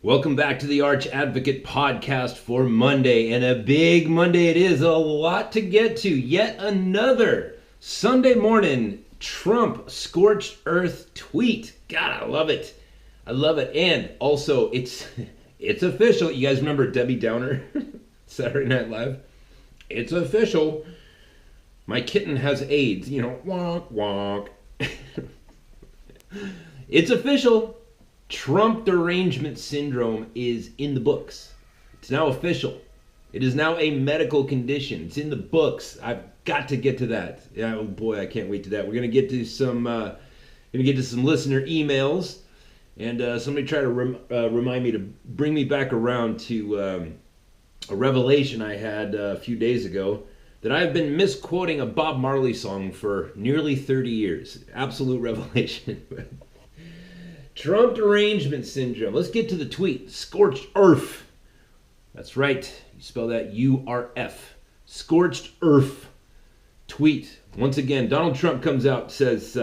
Welcome back to the Arch Advocate podcast for Monday, and a big Monday it is. A lot to get to. Yet another Sunday morning Trump scorched earth tweet. God, I love it. I love it. And also, it's official. You guys remember Debbie Downer, Saturday Night Live? It's official. My kitten has AIDS. Wonk, wonk. It's official. Trump derangement syndrome is in the books. It's now official. It is now a medical condition. It's in the books. I've got to get to that. Yeah, oh boy, I can't wait to that. We're gonna get to some listener emails, and somebody tried to remind me to bring me back around to a revelation I had a few days ago that I've been misquoting a Bob Marley song for nearly 30 years. Absolute revelation. Trump derangement syndrome. Let's get to the tweet. Scorched earth. That's right. You spell that U-R-F. Scorched earth tweet. Once again, Donald Trump comes out and says,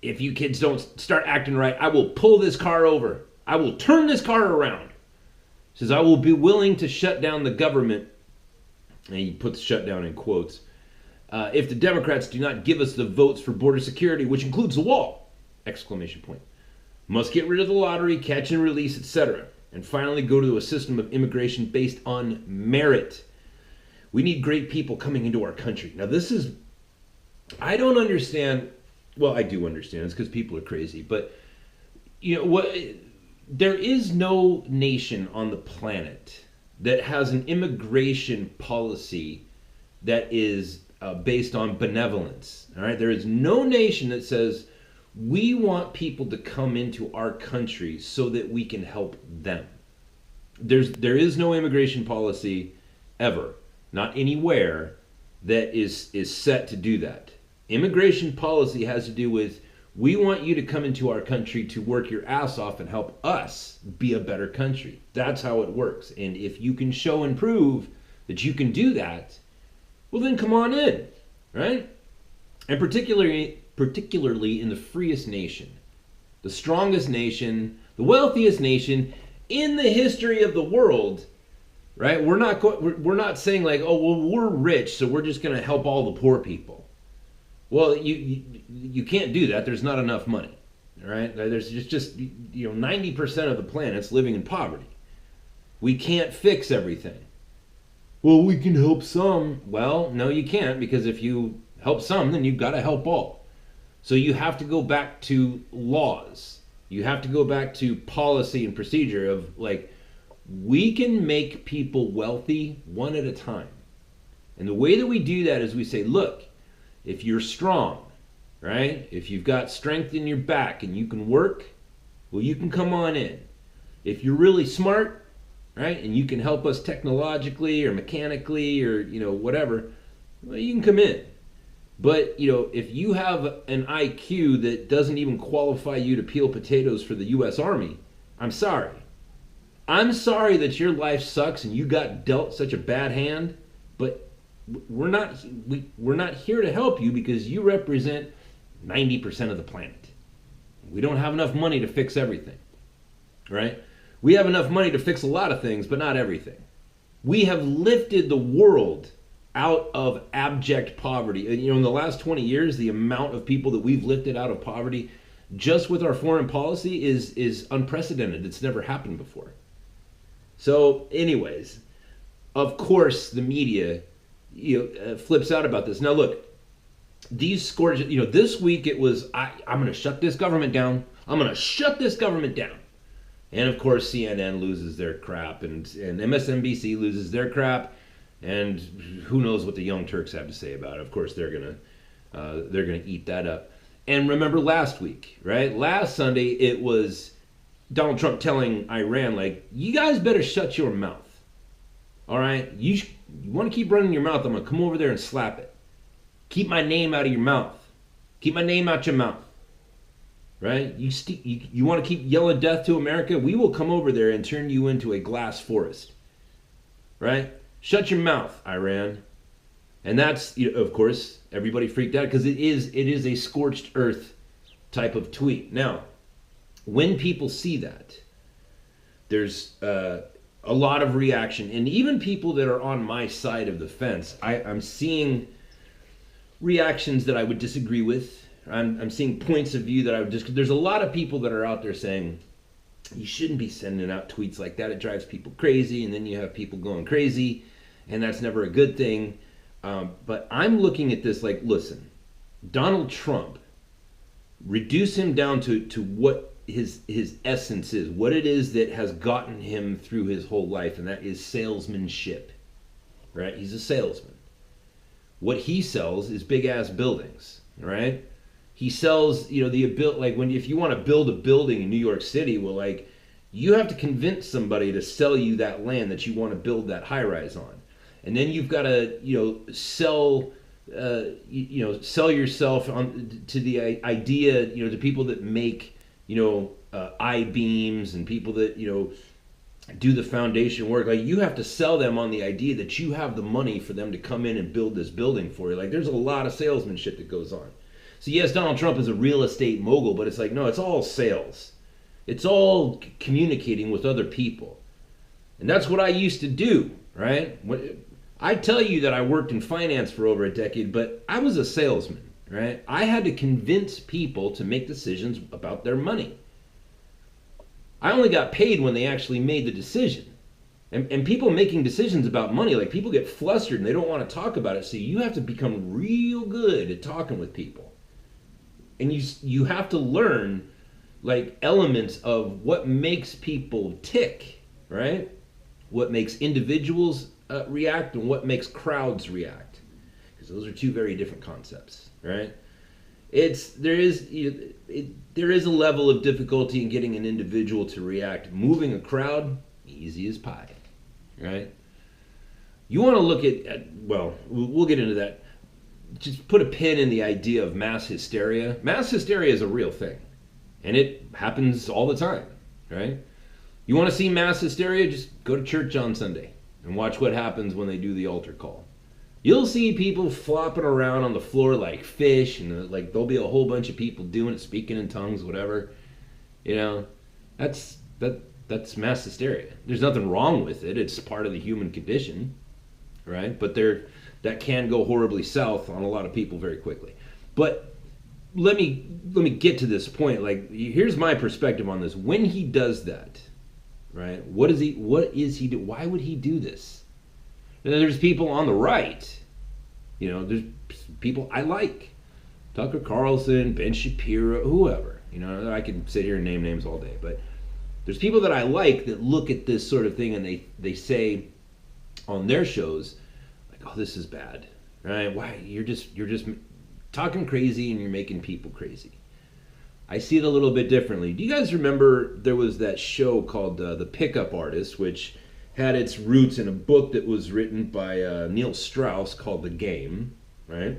if you kids don't start acting right, I will pull this car over. I will turn this car around. Says, I will be willing to shut down the government. And he puts shutdown in quotes. If the Democrats do not give us the votes for border security, which includes the wall. Exclamation point. Must get rid of the lottery, catch and release, etc. And finally go to a system of immigration based on merit. We need great people coming into our country. Now this is, I don't understand, well I do understand, it's because people are crazy, but you know what, there is no nation on the planet that has an immigration policy that is based on benevolence. All right, there is no nation that says, we want people to come into our country so that we can help them. There is no immigration policy ever, not anywhere, that is set to do that. Immigration policy has to do with, we want you to come into our country to work your ass off and help us be a better country. That's how it works. And if you can show and prove that you can do that, well then come on in, right? And particularly in the freest nation, the strongest nation, the wealthiest nation in the history of the world, right? We're not saying like, oh well, we're rich, so we're just going to help all the poor people. Well, you can't do that. There's not enough money, right? There's just 90% of the planet's living in poverty. We can't fix everything. Well, we can help some. Well, no, you can't, because if you help some, then you've got to help all. So you have to go back to laws. You have to go back to policy and procedure of like, we can make people wealthy one at a time. And the way that we do that is we say, look, if you're strong, right? If you've got strength in your back and you can work, well, you can come on in. If you're really smart, right? And you can help us technologically or mechanically or, whatever, well, you can come in. But, if you have an IQ that doesn't even qualify you to peel potatoes for the U.S. Army, I'm sorry. I'm sorry that your life sucks and you got dealt such a bad hand, but we're not here to help you because you represent 90% of the planet. We don't have enough money to fix everything, right? We have enough money to fix a lot of things, but not everything. We have lifted the world out of abject poverty. In the last 20 years, the amount of people that we've lifted out of poverty just with our foreign policy is unprecedented. It's never happened before. So anyways, of course the media flips out about this. Now look, these scores, this week it was, I'm going to shut this government down. I'm going to shut this government down. And of course CNN loses their crap and MSNBC loses their crap. And who knows what the Young Turks have to say about it. Of course, they're gonna eat that up. And remember last week, right? Last Sunday, it was Donald Trump telling Iran, like, you guys better shut your mouth. All right? You want to keep running your mouth, I'm going to come over there and slap it. Keep my name out of your mouth. Keep my name out your mouth. Right? You want to keep yelling death to America? We will come over there and turn you into a glass forest. Right? Shut your mouth, Iran. And that's, of course, everybody freaked out because it is a scorched earth type of tweet. Now, when people see that, there's a lot of reaction. And even people that are on my side of the fence, I'm seeing reactions that I would disagree with. I'm seeing points of view that I would just. There's a lot of people that are out there saying, you shouldn't be sending out tweets like that. It drives people crazy. And then you have people going crazy. And that's never a good thing. But I'm looking at this like, listen, Donald Trump, reduce him down to what his essence is, what it is that has gotten him through his whole life, and that is salesmanship, right? He's a salesman. What he sells is big ass buildings, right? He sells, the ability, like if you want to build a building in New York City, well, like you have to convince somebody to sell you that land that you want to build that high rise on, and then you've got to, sell. Sell yourself to the idea, to people that make, I-beams and people that, do the foundation work. Like you have to sell them on the idea that you have the money for them to come in and build this building for you. Like there's a lot of salesmanship that goes on. So yes, Donald Trump is a real estate mogul, but it's like, no, it's all sales. It's all communicating with other people. And that's what I used to do, right? I tell you that I worked in finance for over a decade, but I was a salesman, right? I had to convince people to make decisions about their money. I only got paid when they actually made the decision. And people making decisions about money, like people get flustered and they don't want to talk about it. So you have to become real good at talking with people. And you have to learn like elements of what makes people tick, right? What makes individuals react and what makes crowds react, because those are two very different concepts, right? There is a level of difficulty in getting an individual to react. Moving a crowd, easy as pie, right? You want to look at well, we'll get into that. Just put a pin in the idea of mass hysteria. Mass hysteria is a real thing, and it happens all the time, right? You want to see mass hysteria? Just go to church on Sunday and watch what happens when they do the altar call. You'll see people flopping around on the floor like fish, and like there'll be a whole bunch of people doing it, speaking in tongues, whatever. That's mass hysteria. There's nothing wrong with it. It's part of the human condition, right? But that can go horribly south on a lot of people very quickly. But let me get to this point. Like, here's my perspective on this. When he does that, right? What is he do? Why would he do this? And then there's people on the right. There's people I like. Tucker Carlson, Ben Shapiro, whoever. I can sit here and name names all day. But there's people that I like that look at this sort of thing and they say on their shows, like, oh, this is bad. Right? Why? You're just talking crazy and you're making people crazy. I see it a little bit differently. Do you guys remember there was that show called The Pickup Artist, which had its roots in a book that was written by Neil Strauss called The Game, right?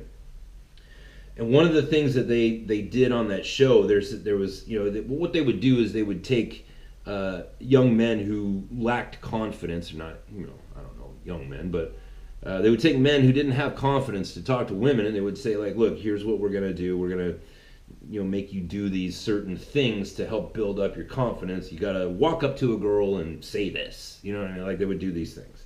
And one of the things that they did on that show, there was what they would do is they would take young men who lacked confidence, or not, I don't know, young men, but they would take men who didn't have confidence to talk to women, and they would say, like, look, here's what we're gonna do. We're gonna make you do these certain things to help build up your confidence. You gotta walk up to a girl and say this. You know what I mean? Like, they would do these things.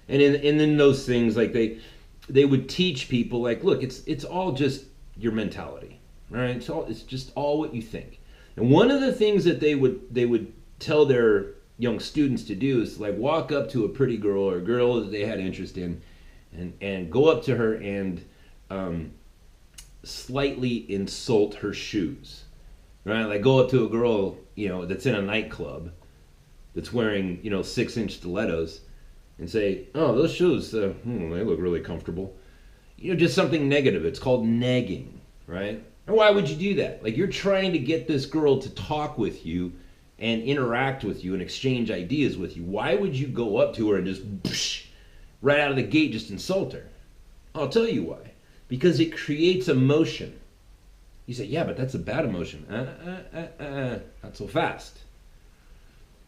And in those things, like they would teach people, like, look, it's all just your mentality, right? It's just all what you think. And one of the things that they would tell their young students to do is, like, walk up to a pretty girl or a girl that they had interest in and go up to her and slightly insult her shoes, right? Like, go up to a girl, that's in a nightclub that's wearing, 6-inch stilettos and say, oh, those shoes, they look really comfortable. Just something negative. It's called negging, right? And why would you do that? Like, you're trying to get this girl to talk with you and interact with you and exchange ideas with you. Why would you go up to her and just right out of the gate just insult her? I'll tell you why. Because it creates emotion. You say, yeah, but that's a bad emotion. Not so fast.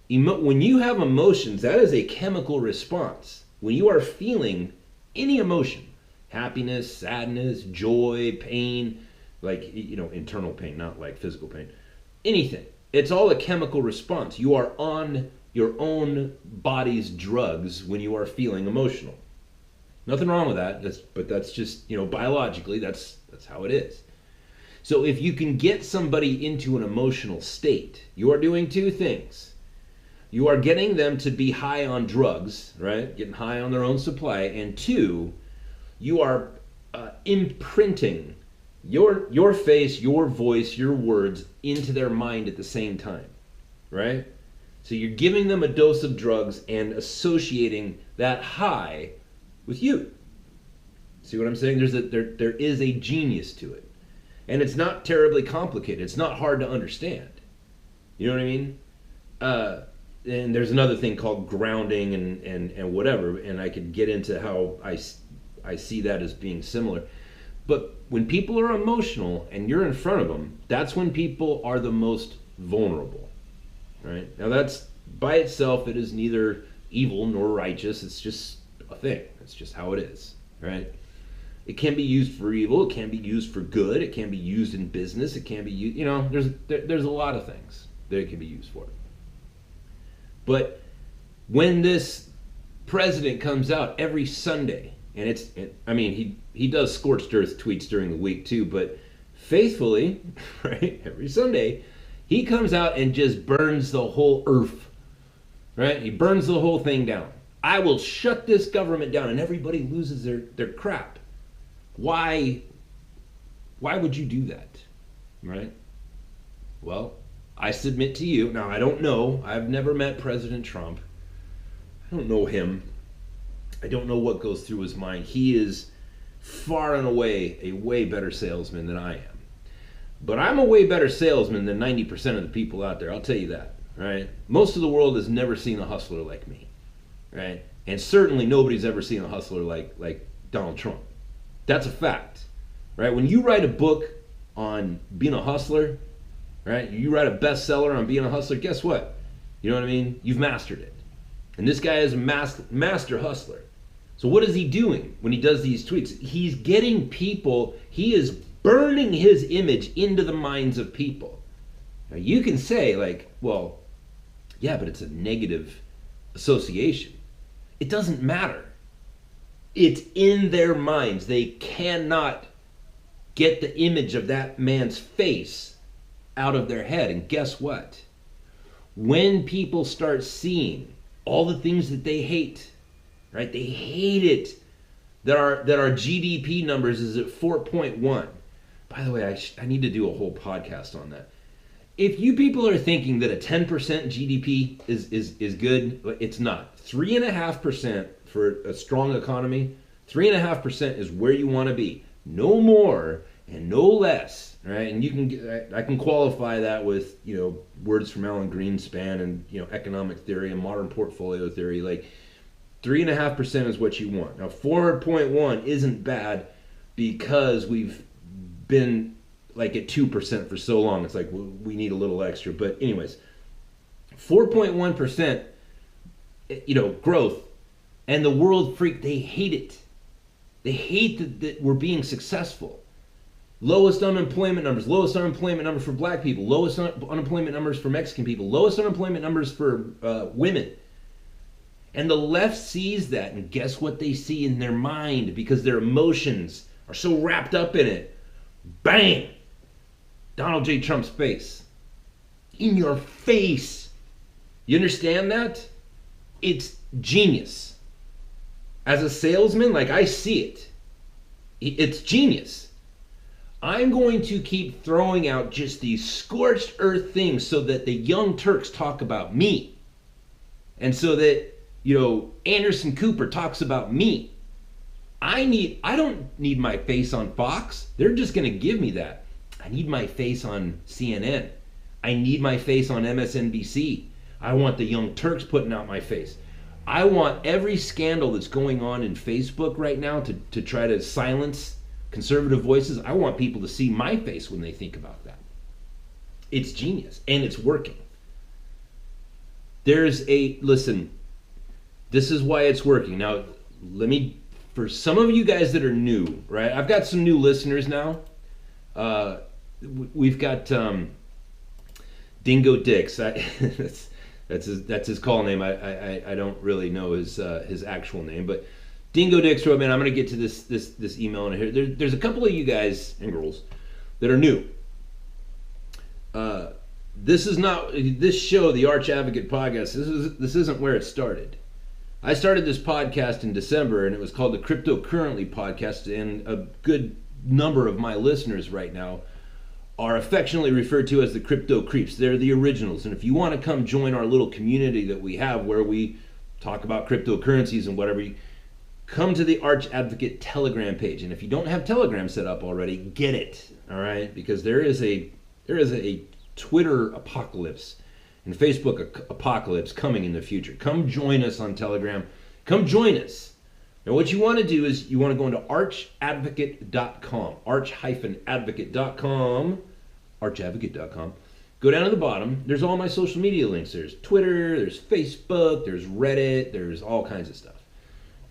When you have emotions, that is a chemical response. When you are feeling any emotion, happiness, sadness, joy, pain, like, internal pain, not like physical pain, anything. It's all a chemical response. You are on your own body's drugs when you are feeling emotional. Nothing wrong with that, but that's just, biologically, that's how it is. So if you can get somebody into an emotional state, you are doing two things. You are getting them to be high on drugs, right? Getting high on their own supply. And two, you are imprinting your face, your voice, your words into their mind at the same time, right? So you're giving them a dose of drugs and associating that high with you. See what I'm saying? There is a genius to it. And it's not terribly complicated. It's not hard to understand. You know what I mean? And there's another thing called grounding and whatever, and I could get into how I see that as being similar. But when people are emotional and you're in front of them, that's when people are the most vulnerable, right? Now that's, by itself, it is neither evil nor righteous. It's just a thing. It's just how it is, right? It can be used for evil. It can be used for good. It can be used in business. It can be used, there's a lot of things that it can be used for. But when this president comes out every Sunday, and he does scorched earth tweets during the week too, but faithfully, right, every Sunday, he comes out and just burns the whole earth, right? He burns the whole thing down. I will shut this government down, and everybody loses their crap. Why would you do that, right? Well, I submit to you, now I don't know, I've never met President Trump. I don't know him. I don't know what goes through his mind. He is far and away a way better salesman than I am. But I'm a way better salesman than 90% of the people out there, I'll tell you that, right? Most of the world has never seen a hustler like me, right? And certainly nobody's ever seen a hustler like Donald Trump. That's a fact, right? When you write a book on being a hustler, right? You write a bestseller on being a hustler, guess what? You know what I mean? You've mastered it. And this guy is a master hustler. So what is he doing when he does these tweets? He's getting people, he is burning his image into the minds of people. Now you can say well, yeah, but it's a negative association. It doesn't matter. It's in their minds. They cannot get the image of that man's face out of their head. And guess what? When people start seeing all the things that they hate, right? They hate it that our GDP numbers is at 4.1. By the way, I need to do a whole podcast on that. If you people are thinking that a 10% GDP is good, it's not. 3.5% for a strong economy, 3.5% is where you want to be. No more and no less, right? And I can qualify that with, words from Alan Greenspan and, economic theory and modern portfolio theory. 3.5% is what you want. Now, 4.1 isn't bad because we've been at 2% for so long. It's we need a little extra. But anyways, 4.1%, growth, and the world they hate it. They hate that we're being successful. Lowest unemployment numbers for black people, lowest unemployment numbers for Mexican people, lowest unemployment numbers for women. And the left sees that, and guess what they see in their mind because their emotions are so wrapped up in it? Bang! Donald J. Trump's face. In your face. You understand that? It's genius. As a salesman, I see it. It's genius. I'm going to keep throwing out just these scorched earth things so that the young Turks talk about me. And so that, Anderson Cooper talks about me. I don't need my face on Fox. They're just going to give me that. I need my face on CNN. I need my face on MSNBC. I want the young Turks putting out my face. I want every scandal that's going on in Facebook right now to try to silence conservative voices. I want people to see my face when they think about that. It's genius, and it's working. Listen, this is why it's working. Now, for some of you guys that are new, right? I've got some new listeners now. We've got Dingo Dix. That's his call name. I don't really know his actual name, but Dingo Dix wrote, man, I'm going to get to this email in here. There's a couple of you guys and girls that are new. This is not this show, the Arch Advocate podcast. This isn't where it started. I started this podcast in December, and it was called the Cryptocurrently Podcast, and a good number of my listeners right now are affectionately referred to as the Crypto Creeps. They're the originals, and if you want to come join our little community that we have where we talk about cryptocurrencies and whatever, come to the Arch Advocate Telegram page. And if you don't have Telegram set up already, get it, all right? Because there is a Twitter apocalypse and Facebook apocalypse coming in the future. Come join us on Telegram. Come join us. Now what you want to do is you want to go into archadvocate.com, arch-advocate.com, archadvocate.com. Go down to the bottom. There's all my social media links. There's Twitter, there's Facebook, there's Reddit, there's all kinds of stuff.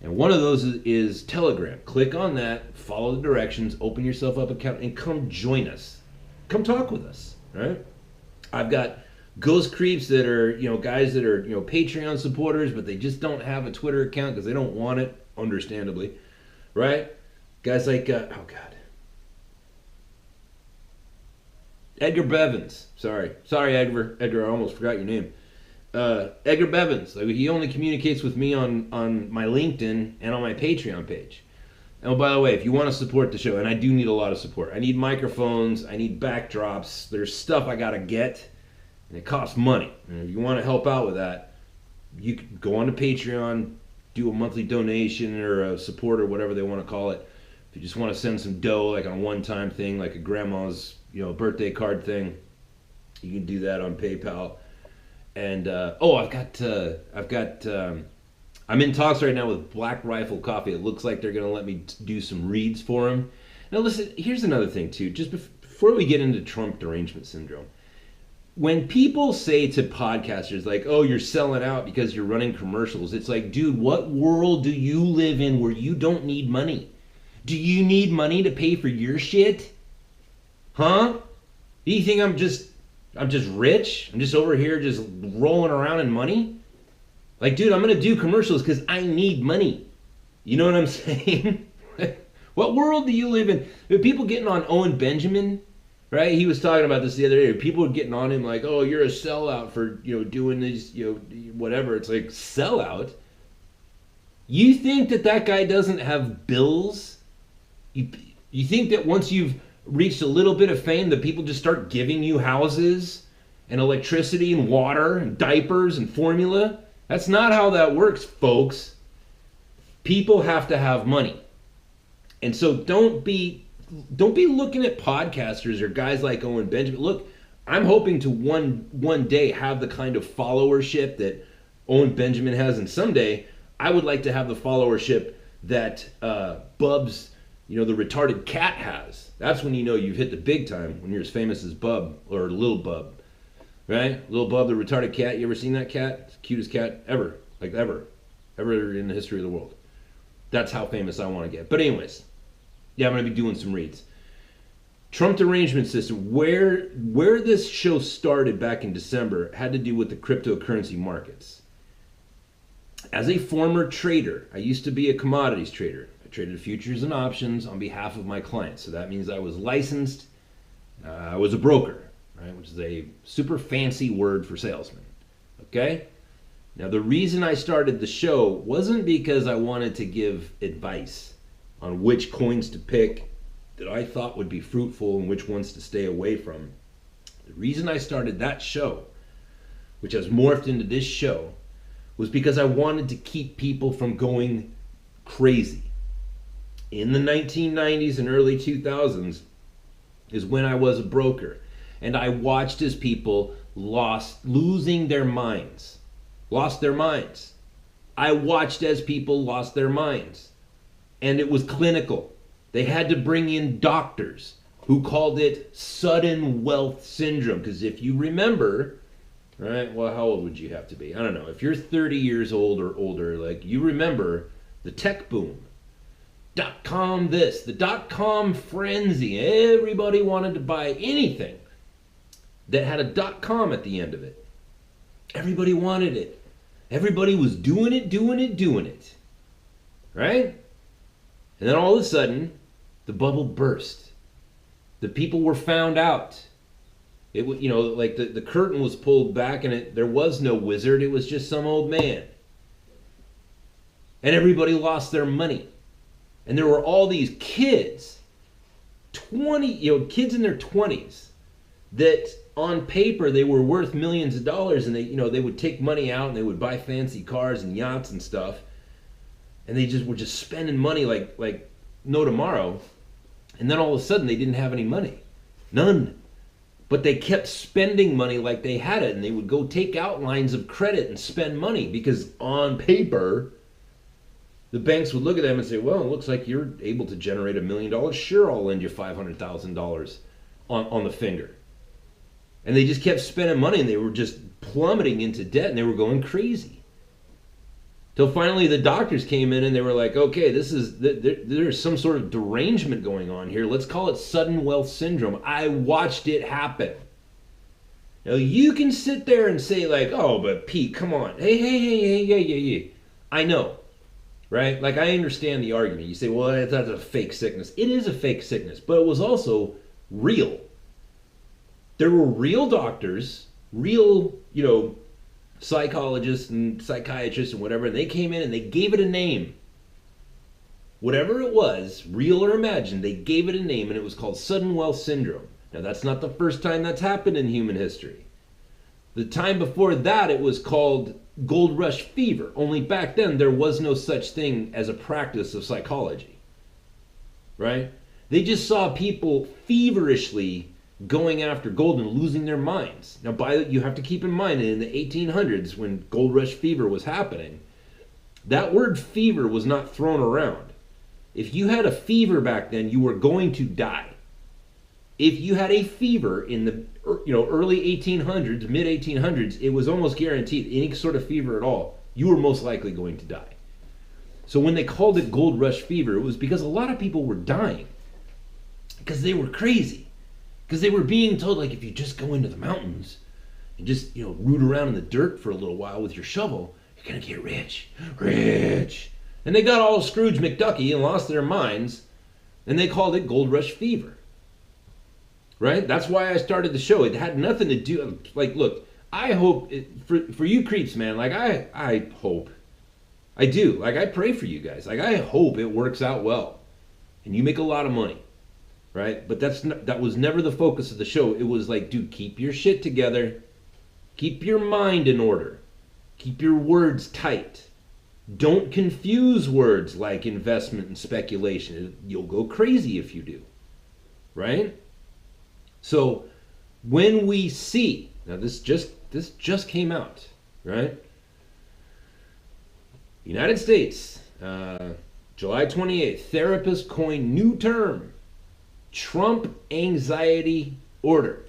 And one of those is Telegram. Click on that, follow the directions, open yourself up an account, and come join us. Come talk with us, right? I've got Ghost Creeps that are, guys that are, Patreon supporters, but they just don't have a Twitter account because they don't want it, understandably, right? Guys like, Edgar Bevins. Sorry, Edgar, I almost forgot your name. Edgar Bevins. Like, he only communicates with me on my LinkedIn and on my Patreon page. And by the way, if you want to support the show, and I do need a lot of support, I need microphones, I need backdrops, there's stuff I gotta get, and it costs money. And if you want to help out with that, you can go on to Patreon, do a monthly donation or a support or whatever they want to call it. If you just want to send some dough, like on a one-time thing, like a grandma's birthday card thing, you can do that on PayPal. And I'm in talks right now with Black Rifle Coffee. It looks like they're going to let me do some reads for them. Now listen, here's another thing too. Just before we get into Trump derangement syndrome, when people say to podcasters like, oh, you're selling out because you're running commercials, it's like, dude, what world do you live in where you don't need money? Do you need money to pay for your shit? Huh? Do you think I'm just rich? I'm just over here just rolling around in money? Like, dude, I'm going to do commercials because I need money. You know what I'm saying? What world do you live in? There are people getting on Owen Benjamin, right? He was talking about this the other day. People were getting on him like, oh, you're a sellout for, doing these, whatever. It's like, sellout? You think that guy doesn't have bills? You think that once you've reached a little bit of fame that people just start giving you houses and electricity and water and diapers and formula? That's not how that works, folks. People have to have money. And so don't be looking at podcasters or guys like Owen Benjamin. Look, I'm hoping to one day have the kind of followership that Owen Benjamin has, and someday I would like to have the followership that Bubs, the retarded cat has. That's when you've hit the big time, when you're as famous as Bub or Lil Bub. Right? Lil Bub, the retarded cat. You ever seen that cat? It's the cutest cat ever. Like ever in the history of the world. That's how famous I want to get. But anyways, yeah, I'm going to be doing some reads. Trump derangement system. Where this show started back in December had to do with the cryptocurrency markets. As a former trader, I used to be a commodities trader. I traded futures and options on behalf of my clients. So that means I was licensed. I was a broker. Right, which is a super fancy word for salesman. Okay? Now, the reason I started the show wasn't because I wanted to give advice on which coins to pick that I thought would be fruitful and which ones to stay away from. The reason I started that show, which has morphed into this show, was because I wanted to keep people from going crazy. In the 1990s and early 2000s is when I was a broker. And I watched as people lost their minds. I watched as people lost their minds. And it was clinical. They had to bring in doctors who called it sudden wealth syndrome. Because if you remember, right, well, how old would you have to be? I don't know. If you're 30 years old or older, like, you remember the tech boom. .com this, the .com frenzy. Everybody wanted to buy anything. that had a .com at the end of it. Everybody wanted it. Everybody was doing it. Right? And then all of a sudden, the bubble burst. The people were found out. It, you know, like the curtain was pulled back, and there was no wizard. It was just some old man. And everybody lost their money. And there were all these kids, kids in their 20s, that on paper they were worth millions of dollars, and they would take money out and they would buy fancy cars and yachts and stuff, and they just were just spending money like no tomorrow. And then all of a sudden they didn't have any money, none. But they kept spending money like they had it, and they would go take out lines of credit and spend money because on paper the banks would look at them and say, well, it looks like you're able to generate $1 million. Sure, I'll lend you $500,000 on the finger. And they just kept spending money, and they were just plummeting into debt, and they were going crazy. Till finally the doctors came in and they were like, okay, there's some sort of derangement going on here. Let's call it sudden wealth syndrome. I watched it happen. Now you can sit there and say like, oh, but Pete, come on. Hey. I know, right? Like I understand the argument. You say, well, that's a fake sickness. It is a fake sickness, but it was also real. There were real doctors, real, psychologists and psychiatrists and whatever, and they came in and they gave it a name. Whatever it was, real or imagined, they gave it a name, and it was called sudden wealth syndrome. Now, that's not the first time that's happened in human history. The time before that, it was called gold rush fever. Only back then, there was no such thing as a practice of psychology. Right? They just saw people feverishly going after gold and losing their minds. Now, you have to keep in mind that in the 1800s, when gold rush fever was happening, that word fever was not thrown around. If you had a fever back then, you were going to die. If you had a fever in the early 1800s, mid 1800s, it was almost guaranteed any sort of fever at all, you were most likely going to die. So when they called it gold rush fever, it was because a lot of people were dying because they were crazy. Because they were being told, like, if you just go into the mountains and just, root around in the dirt for a little while with your shovel, you're going to get rich. Rich. And they got all Scrooge McDucky and lost their minds, and they called it gold rush fever. Right? That's why I started the show. It had nothing to do, like, look, I hope, for you creeps, man, like, I hope, I do, like, I pray for you guys. Like, I hope it works out well, and you make a lot of money. Right? But that was never the focus of the show. It was like, dude, keep your shit together. Keep your mind in order. Keep your words tight. Don't confuse words like investment and speculation. You'll go crazy if you do. Right? So when we see, now this just came out, right? United States, July 28th, therapist coined new term. Trump anxiety order.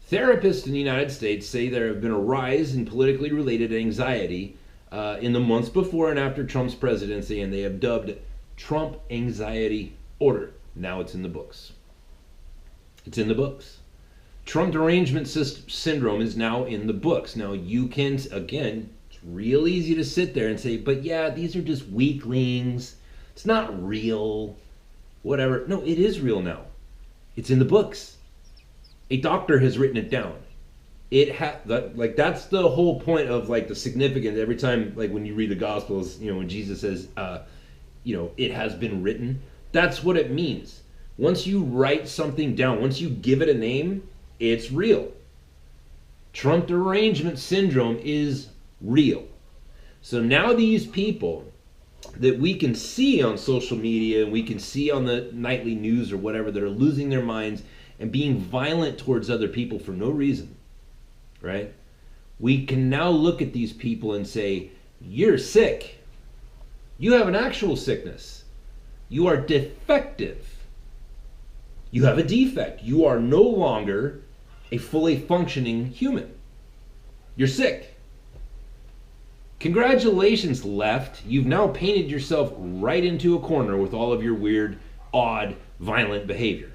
Therapists in the United States say there have been a rise in politically related anxiety in the months before and after Trump's presidency, and they have dubbed Trump anxiety order. Now it's in the books. It's in the books. Trump derangement syndrome is now in the books. Now you can, again, it's real easy to sit there and say, but yeah, these are just weaklings. It's not real. Whatever. No, it is real now. It's in the books. A doctor has written it down. That's the whole point of like the significance. Every time, like when you read the Gospels, when Jesus says, it has been written. That's what it means. Once you write something down, once you give it a name, it's real. Trump derangement syndrome is real. So now these people that we can see on social media and we can see on the nightly news or whatever that are losing their minds and being violent towards other people for no reason, right? We can now look at these people and say, you're sick. You have an actual sickness. You are defective. You have a defect. You are no longer a fully functioning human. You're sick. Congratulations, left. You've now painted yourself right into a corner with all of your weird, odd, violent behavior.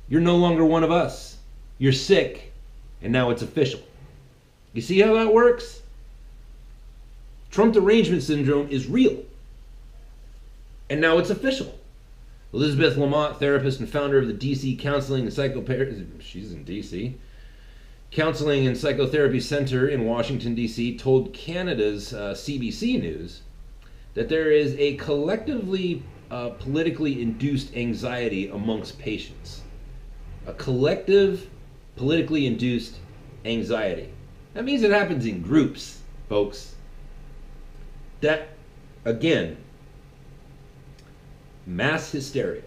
You're no longer one of us. You're sick, and now it's official. You see how that works? Trump derangement syndrome is real. And now it's official. Elizabeth Lamont, therapist and founder of the DC Counseling and Psychotherapy, she's in DC, Counseling and Psychotherapy Center in Washington, D.C., told Canada's CBC News that there is a collectively politically induced anxiety amongst patients. A collective politically induced anxiety. That means it happens in groups, folks. That, again, mass hysteria.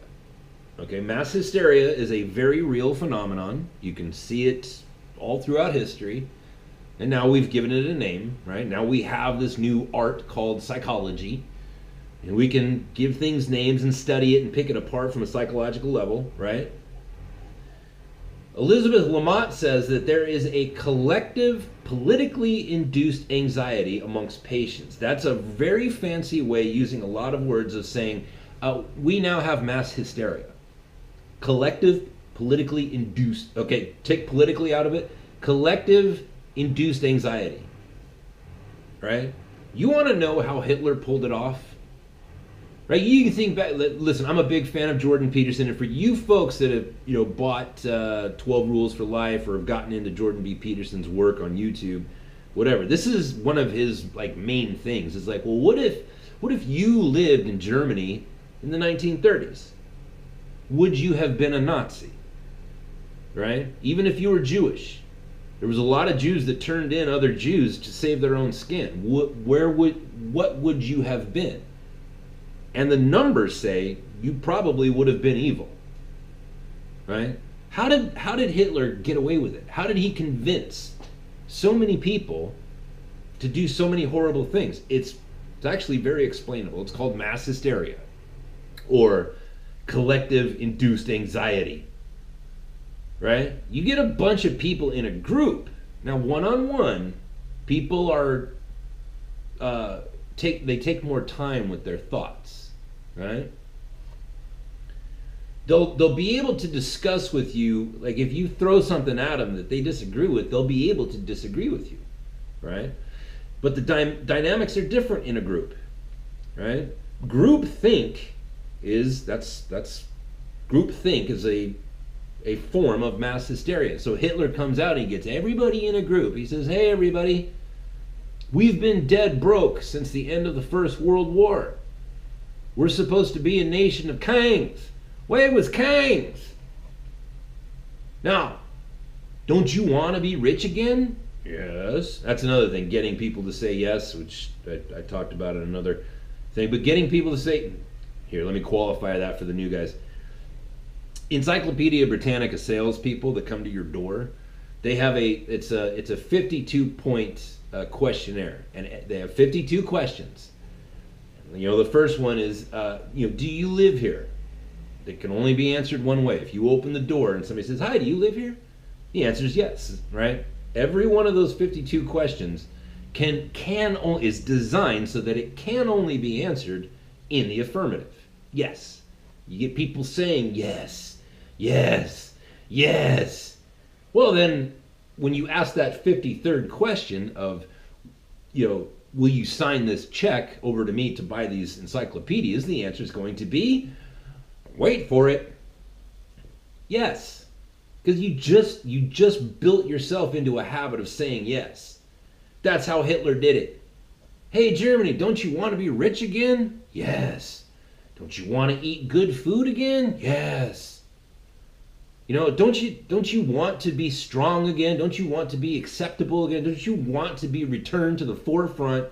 Okay, mass hysteria is a very real phenomenon. You can see it all throughout history. And now we've given it a name, right? Now we have this new art called psychology. And we can give things names and study it and pick it apart from a psychological level, right? Elizabeth Lamont says that there is a collective politically induced anxiety amongst patients. That's a very fancy way, using a lot of words, of saying we now have mass hysteria. Collective politically induced. Okay, take politically out of it. Collective induced anxiety. Right? You want to know how Hitler pulled it off? Right? You can think back. Listen, I'm a big fan of Jordan Peterson, and for you folks that have bought 12 Rules for Life or have gotten into Jordan B. Peterson's work on YouTube, whatever. This is one of his main things. It's like, well, what if you lived in Germany in the 1930s? Would you have been a Nazi? Right? Even if you were Jewish. There was a lot of Jews that turned in other Jews to save their own skin. What would you have been? And the numbers say you probably would have been evil. Right? How did Hitler get away with it? How did he convince so many people to do so many horrible things? It's actually very explainable. It's called mass hysteria, or collective induced anxiety. Right? You get a bunch of people in a group. Now, one-on-one, people are they take more time with their thoughts. Right? They'll be able to discuss with you, like if you throw something at them that they disagree with, they'll be able to disagree with you. Right? But the dynamics are different in a group. Right? Group think is a form of mass hysteria. So Hitler comes out and he gets everybody in a group. He says, hey everybody, we've been dead broke since the end of the First World War. We're supposed to be a nation of kings. Well, it was kings. Now, don't you want to be rich again? Yes. That's another thing, getting people to say yes, which I talked about in another thing. But getting people to say, here, let me qualify that for the new guys. Encyclopedia Britannica salespeople that come to your door, they have it's a 52-point questionnaire, and they have 52 questions. The first one is, do you live here? It can only be answered one way. If you open the door and somebody says, hi, do you live here? The answer is yes, right? Every one of those 52 questions is designed so that it can only be answered in the affirmative. Yes. You get people saying yes, yes, yes. Well, then, when you ask that 53rd question of, will you sign this check over to me to buy these encyclopedias? The answer is going to be, wait for it, yes. Because you just built yourself into a habit of saying yes. That's how Hitler did it. Hey, Germany, don't you want to be rich again? Yes. Don't you want to eat good food again? Yes. Don't you want to be strong again? Don't you want to be acceptable again? Don't you want to be returned to the forefront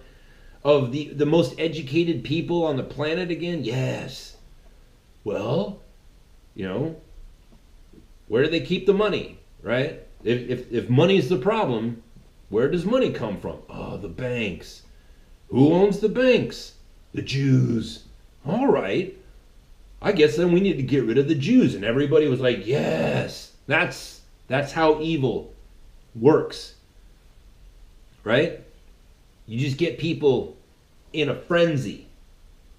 of the most educated people on the planet again? Yes. Well, where do they keep the money, right? If money's the problem, where does money come from? Oh, the banks. Who owns the banks? The Jews. All right, I guess then we need to get rid of the Jews. And everybody was like, yes, that's how evil works, right? You just get people in a frenzy,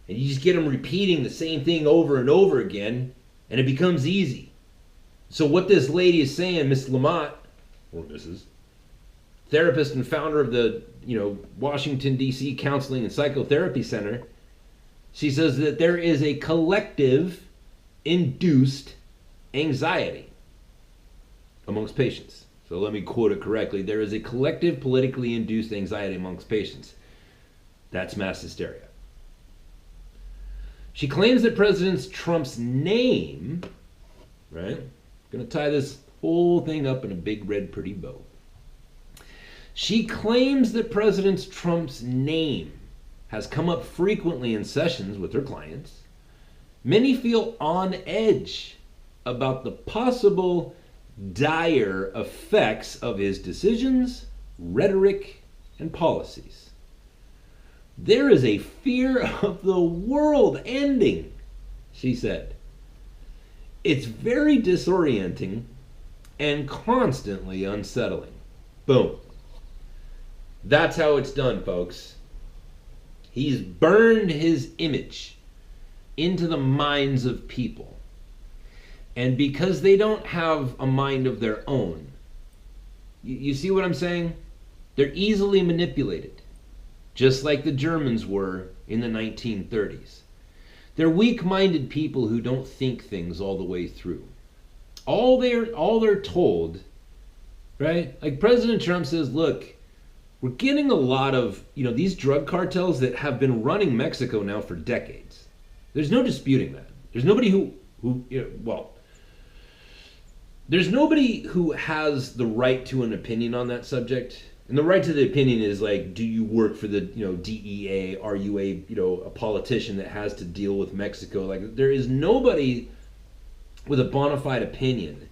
and you just get them repeating the same thing over and over again, and it becomes easy. So what this lady is saying, Miss Lamont, or Mrs., therapist and founder of the Washington, D.C. Counseling and Psychotherapy Center, she says that there is a collective induced anxiety amongst patients. So let me quote it correctly. There is a collective politically induced anxiety amongst patients. That's mass hysteria. She claims that President Trump's name, right? I'm going to tie this whole thing up in a big red pretty bow. She claims that President Trump's name has come up frequently in sessions with her clients. Many feel on edge about the possible dire effects of his decisions, rhetoric, and policies. There is a fear of the world ending, she said. It's very disorienting and constantly unsettling. Boom. That's how it's done, folks. He's burned his image into the minds of people. And because they don't have a mind of their own, you see what I'm saying? They're easily manipulated, just like the Germans were in the 1930s. They're weak-minded people who don't think things all the way through. All they're told, right? Like President Trump says, look, we're getting a lot of, these drug cartels that have been running Mexico now for decades. There's no disputing that. There's nobody there's nobody who has the right to an opinion on that subject. And the right to the opinion is like, do you work for the, DEA? Are you a politician that has to deal with Mexico? Like, there is nobody with a bona fide opinion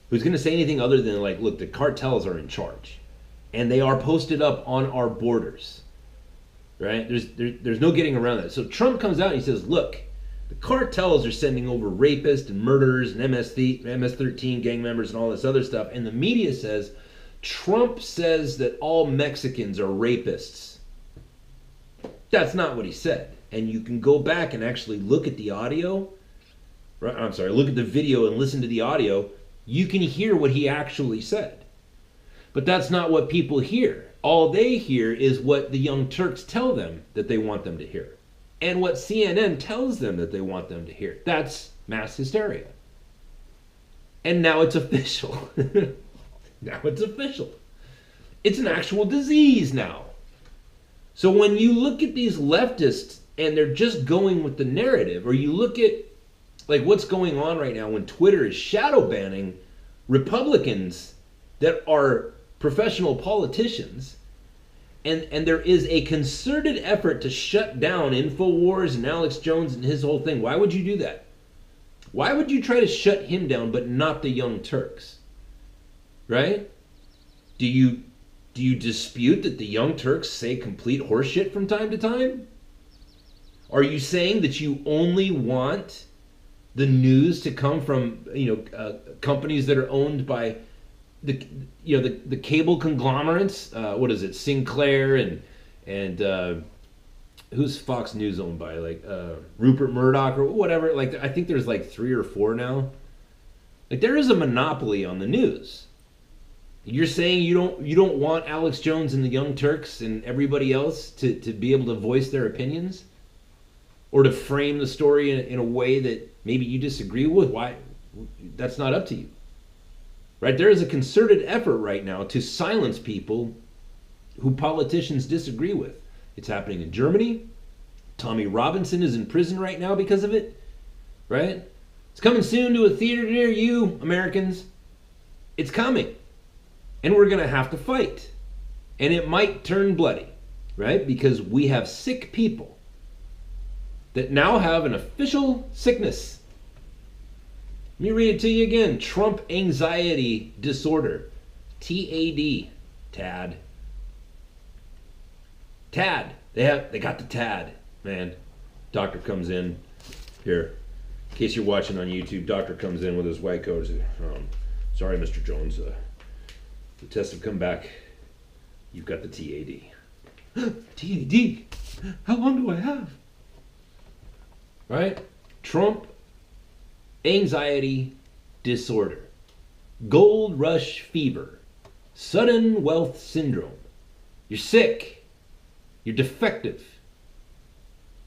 who's going to say anything other than like, look, the cartels are in charge, and they are posted up on our borders, right? There's no getting around that. So Trump comes out and he says, look, the cartels are sending over rapists and murderers and MS-13 gang members and all this other stuff. And the media says, Trump says that all Mexicans are rapists. That's not what he said. And you can go back and actually look at the audio. Look at the video and listen to the audio. You can hear what he actually said. But that's not what people hear. All they hear is what the Young Turks tell them that they want them to hear. And what CNN tells them that they want them to hear. That's mass hysteria. And now it's official. Now it's official. It's an actual disease now. So when you look at these leftists and they're just going with the narrative, or you look at like what's going on right now when Twitter is shadow banning Republicans that are professional politicians, and there is a concerted effort to shut down InfoWars and Alex Jones and his whole thing. Why would you do that? Why would you try to shut him down but not the Young Turks? Right? Do you dispute that the Young Turks say complete horseshit from time to time? Are you saying that you only want the news to come from companies that are owned by the cable conglomerates? What is it, Sinclair and who's Fox News owned by? Like Rupert Murdoch or whatever. Like I think there's like 3 or 4 now. Like there is a monopoly on the news. You're saying you don't want Alex Jones and the Young Turks and everybody else to be able to voice their opinions, or to frame the story in a way that maybe you disagree with? Why? That's not up to you. Right? There is a concerted effort right now to silence people who politicians disagree with. It's happening in Germany. Tommy Robinson is in prison right now because of it. Right? It's coming soon to a theater near you, Americans. It's coming. And we're going to have to fight. And it might turn bloody. Right? Because we have sick people that now have an official sickness. Let me read it to you again. Trump anxiety disorder. TAD. TAD. TAD. They got the TAD, man. Doctor comes in here. In case you're watching on YouTube, doctor comes in with his white coat. Sorry, Mr. Jones. The tests have come back. You've got the TAD. TAD? How long do I have? Right? Trump anxiety disorder. gold rush fever, sudden wealth syndrome. You're sick. You're defective.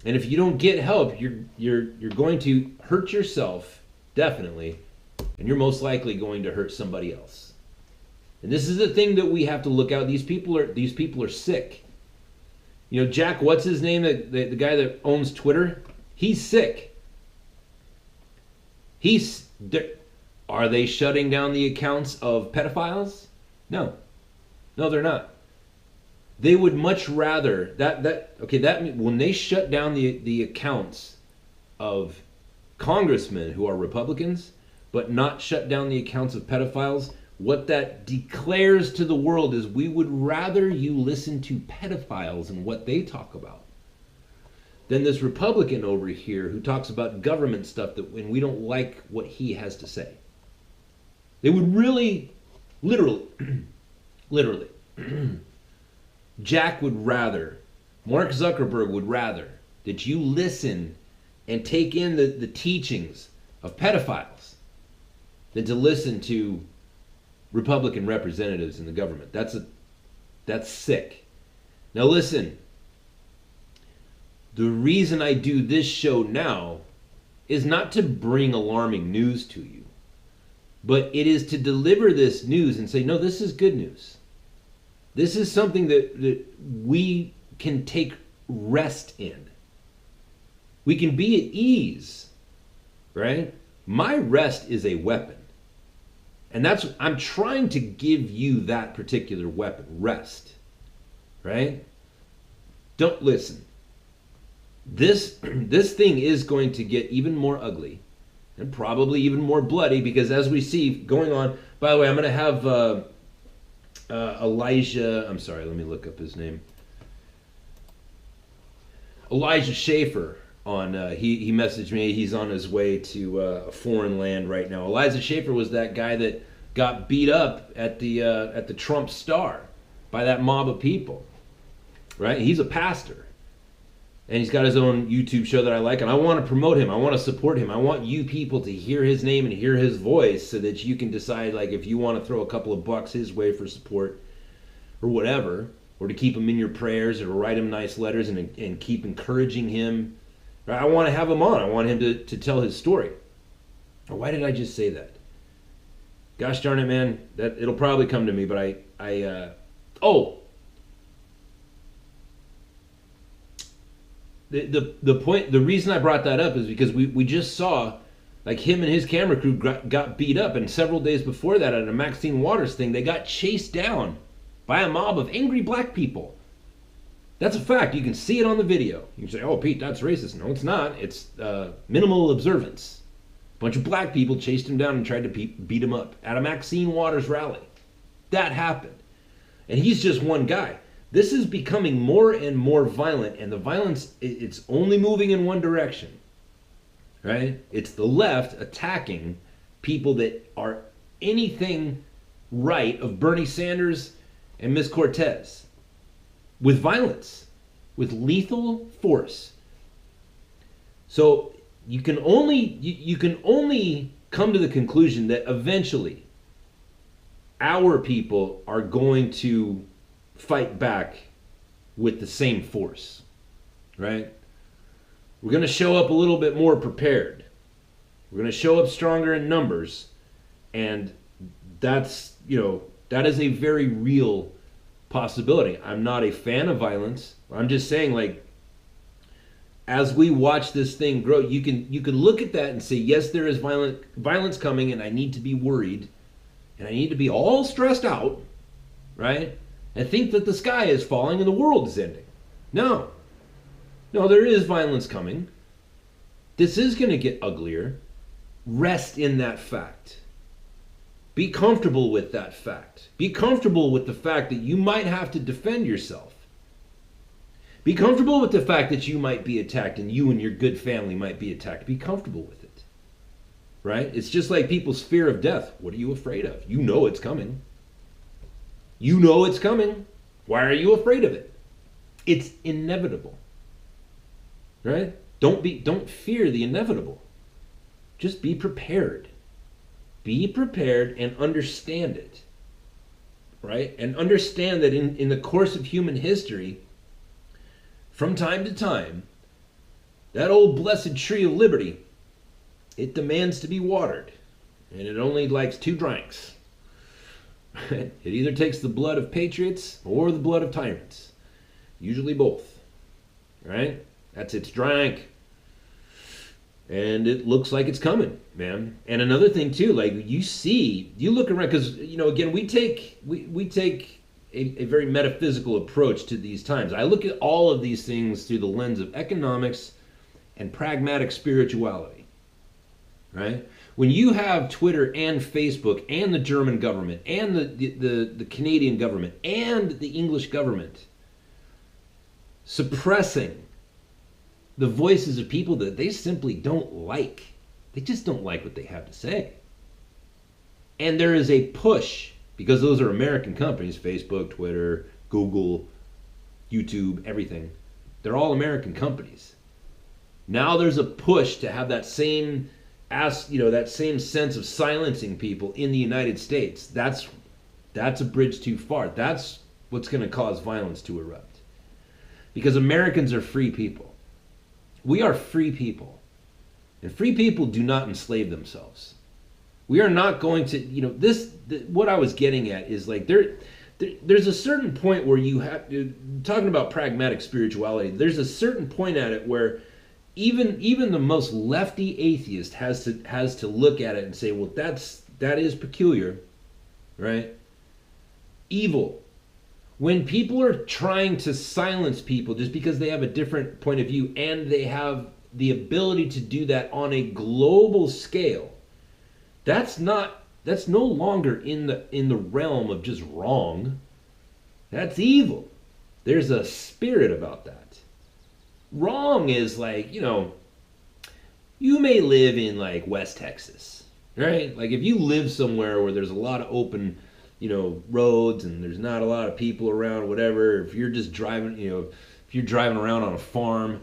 And if you don't get help, you're going to hurt yourself, definitely, and you're most likely going to hurt somebody else. And this is the thing that we have to look out. These people are sick. You know, Jack, what's his name? The guy that owns Twitter? He's sick. Are they shutting down the accounts of pedophiles? No. No, they're not. They would much rather when they shut down the accounts of congressmen who are Republicans, but not shut down the accounts of pedophiles, what that declares to the world is we would rather you listen to pedophiles and what they talk about than this Republican over here who talks about government stuff that when we don't like what he has to say. They would really, literally, Jack would rather, Mark Zuckerberg would rather that you listen and take in the teachings of pedophiles than to listen to Republican representatives in the government. That's sick. Now listen, the reason I do this show now is not to bring alarming news to you, but it is to deliver this news and say, no, this is good news. This is something that we can take rest in. We can be at ease, right? My rest is a weapon. And I'm trying to give you that particular weapon, rest, right? Don't listen. This thing is going to get even more ugly and probably even more bloody because as we see going on, by the way, I'm going to have Elijah, I'm sorry, let me look up his name. Elijah Schaefer on, he messaged me, he's on his way to a foreign land right now. Elijah Schaefer was that guy that got beat up at the Trump Star by that mob of people, right? He's a pastor. And he's got his own YouTube show that I like, and I want to promote him. I want to support him. I want you people to hear his name and hear his voice so that you can decide, like, if you want to throw a couple of bucks his way for support or whatever, or to keep him in your prayers or to write him nice letters and keep encouraging him. I want to have him on. I want him to tell his story. Why did I just say that? Gosh darn it, man. It'll probably come to me, but The point, the reason I brought that up is because we just saw like him and his camera crew got beat up, and several days before that at a Maxine Waters thing, they got chased down by a mob of angry black people. That's a fact. You can see it on the video. You can say, oh, Pete, that's racist. No, it's not. It's minimal observance. A bunch of black people chased him down and tried to beat him up at a Maxine Waters rally. That happened. And he's just one guy. This is becoming more and more violent, and the violence, it's only moving in one direction, right? It's the left attacking people that are anything right of Bernie Sanders and Ms. Cortez with violence, with lethal force. So you can only come to the conclusion that eventually our people are going to fight back with the same force, right? We're going to show up a little bit more prepared. We're going to show up stronger in numbers, and that is a very real possibility. I'm not a fan of violence. I'm just saying, like, as we watch this thing grow, you can look at that and say, yes, there is violence coming, and I need to be worried, and I need to be all stressed out, right? And think that the sky is falling and the world is ending. No, there is violence coming. This is going to get uglier. Rest in that fact. Be comfortable with that fact. Be comfortable with the fact that you might have to defend yourself. Be comfortable with the fact that you might be attacked and you and your good family might be attacked. Be comfortable with it. Right? It's just like people's fear of death. What are you afraid of? You know it's coming. You know it's coming. Why are you afraid of it? It's inevitable. Right? Don't fear the inevitable. Just be prepared. Be prepared and understand it, right? And understand that in the course of human history, from time to time, that old blessed tree of liberty, it demands to be watered, and it only likes two drinks. It either takes the blood of patriots or the blood of tyrants. Usually both, right? That's its drink. And it looks like it's coming, man. And another thing too, like you look around, because again, we take a very metaphysical approach to these times. I look at all of these things through the lens of economics and pragmatic spirituality, right? When you have Twitter and Facebook and the German government and the Canadian government and the English government suppressing the voices of people that they simply don't like, they just don't like what they have to say. And there is a push, because those are American companies, Facebook, Twitter, Google, YouTube, everything. They're all American companies. Now there's a push to have that same sense of silencing people in the United States. That's a bridge too far. That's what's going to cause violence to erupt. Because Americans are free people. We are free people. And free people do not enslave themselves. We are not going to, what I was getting at is like there's a certain point where you have to, talking about pragmatic spirituality, there's a certain point at it where even the most lefty atheist has to look at it and say, well, that is peculiar, right? Evil. When people are trying to silence people just because they have a different point of view, and they have the ability to do that on a global scale, that's no longer in the realm of just wrong. That's evil. There's a spirit about that. Wrong is like, you may live in like West Texas, right? Like if you live somewhere where there's a lot of open, roads and there's not a lot of people around, whatever, if you're just driving, if you're driving around on a farm,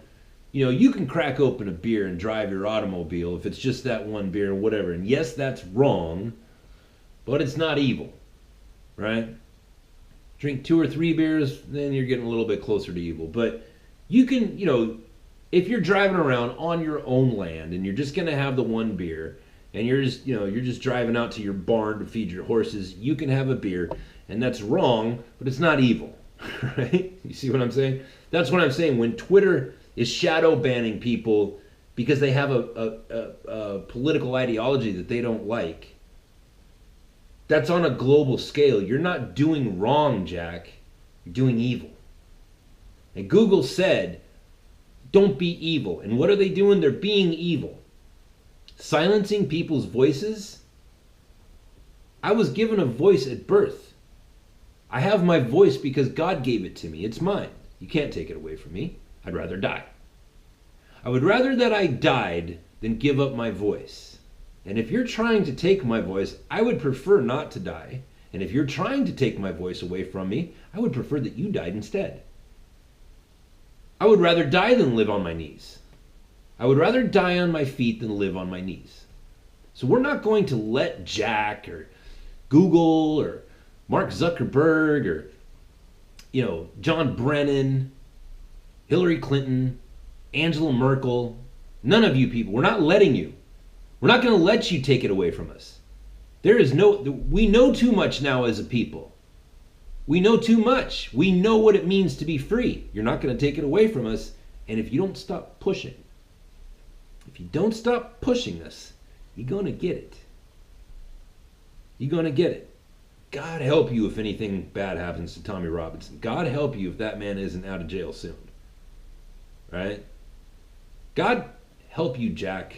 you can crack open a beer and drive your automobile if it's just that one beer or whatever. And yes, that's wrong, but it's not evil, right? Drink 2 or 3 beers, then you're getting a little bit closer to evil. But you can, if you're driving around on your own land and you're just going to have the one beer, and you're just driving out to your barn to feed your horses, you can have a beer, and that's wrong, but it's not evil, right? You see what I'm saying? That's what I'm saying. When Twitter is shadow banning people because they have a political ideology that they don't like, that's on a global scale. You're not doing wrong, Jack. You're doing evil. And Google said, don't be evil. And what are they doing? They're being evil. Silencing people's voices. I was given a voice at birth. I have my voice because God gave it to me. It's mine. You can't take it away from me. I'd rather die. I would rather that I died than give up my voice. And if you're trying to take my voice, I would prefer not to die. And if you're trying to take my voice away from me, I would prefer that you died instead. I would rather die than live on my knees. I would rather die on my feet than live on my knees. So we're not going to let Jack or Google or Mark Zuckerberg or, John Brennan, Hillary Clinton, Angela Merkel, none of you people, we're not letting you. We're not going to let you take it away from us. We know too much now as a people. We know too much. We know what it means to be free. You're not going to take it away from us. And if you don't stop pushing, us, you're going to get it. You're going to get it. God help you if anything bad happens to Tommy Robinson. God help you if that man isn't out of jail soon. Right? God help you, Jack.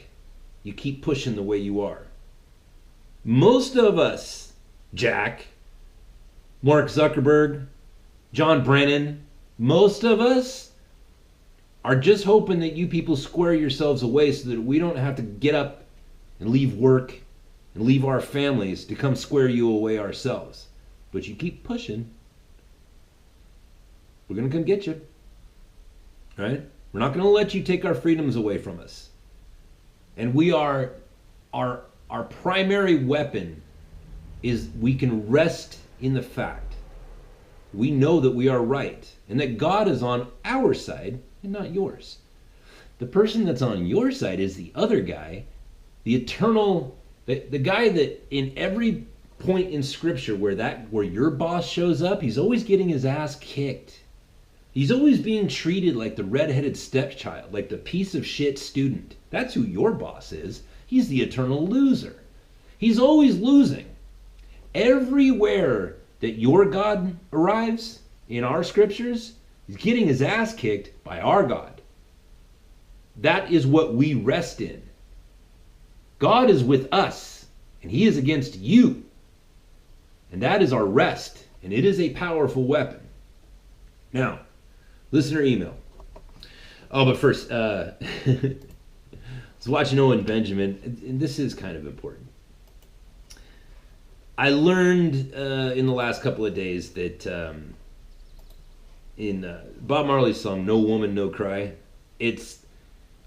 You keep pushing the way you are. Most of us, Jack, Mark Zuckerberg, John Brennan, most of us are just hoping that you people square yourselves away so that we don't have to get up and leave work and leave our families to come square you away ourselves. But you keep pushing, we're going to come get you. Right? We're not going to let you take our freedoms away from us. And we are Our primary weapon is we can rest in the fact we know that we are right and that God is on our side and not yours. The person that's on your side is the other guy, the eternal, the guy that in every point in Scripture where your boss shows up, he's always getting his ass kicked. He's always being treated like the red-headed stepchild, like the piece of shit student. That's who your boss is. He's the eternal loser. He's always losing. Everywhere that your God arrives in our scriptures, he's getting his ass kicked by our God. That is what we rest in. God is with us, and he is against you. And that is our rest, and it is a powerful weapon. Now, listener email. Oh, but first, I was watching Owen Benjamin, and this is kind of important. I learned in the last couple of days that in Bob Marley's song, No Woman, No Cry, it's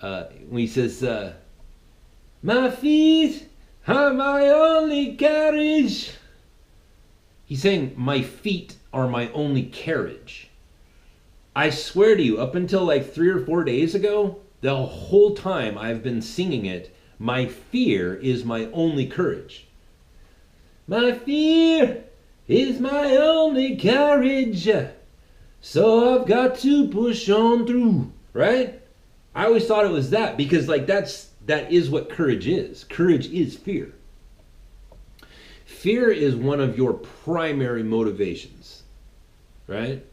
when he says, my feet are my only carriage. He's saying, my feet are my only carriage. I swear to you, up until like 3 or 4 days ago, the whole time I've been singing it, my fear is my only courage. My fear is my only courage, so I've got to push on through, right? I always thought it was that, because like that is what courage is. Courage is fear. Fear is one of your primary motivations, right?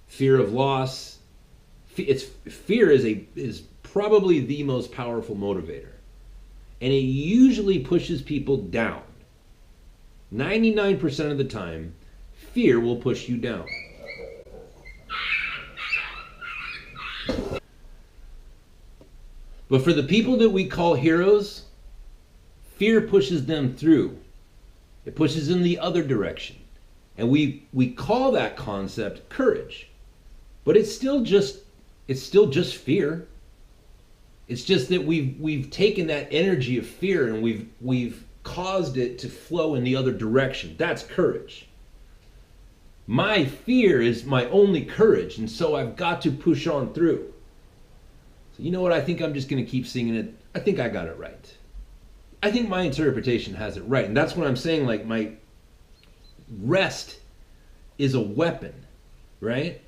Fear of loss. Fear is probably the most powerful motivator, and it usually pushes people down. 99% of the time, fear will push you down. But for the people that we call heroes, fear pushes them through. It pushes them the other direction. And we call that concept courage. But it's still just fear. It's just that we've taken that energy of fear and we've caused it to flow in the other direction. That's courage. My fear is my only courage, and so I've got to push on through. So you know what? I think I'm just going to keep singing it. I think I got it right. I think my interpretation has it right. And that's what I'm saying, like my rest is a weapon, right?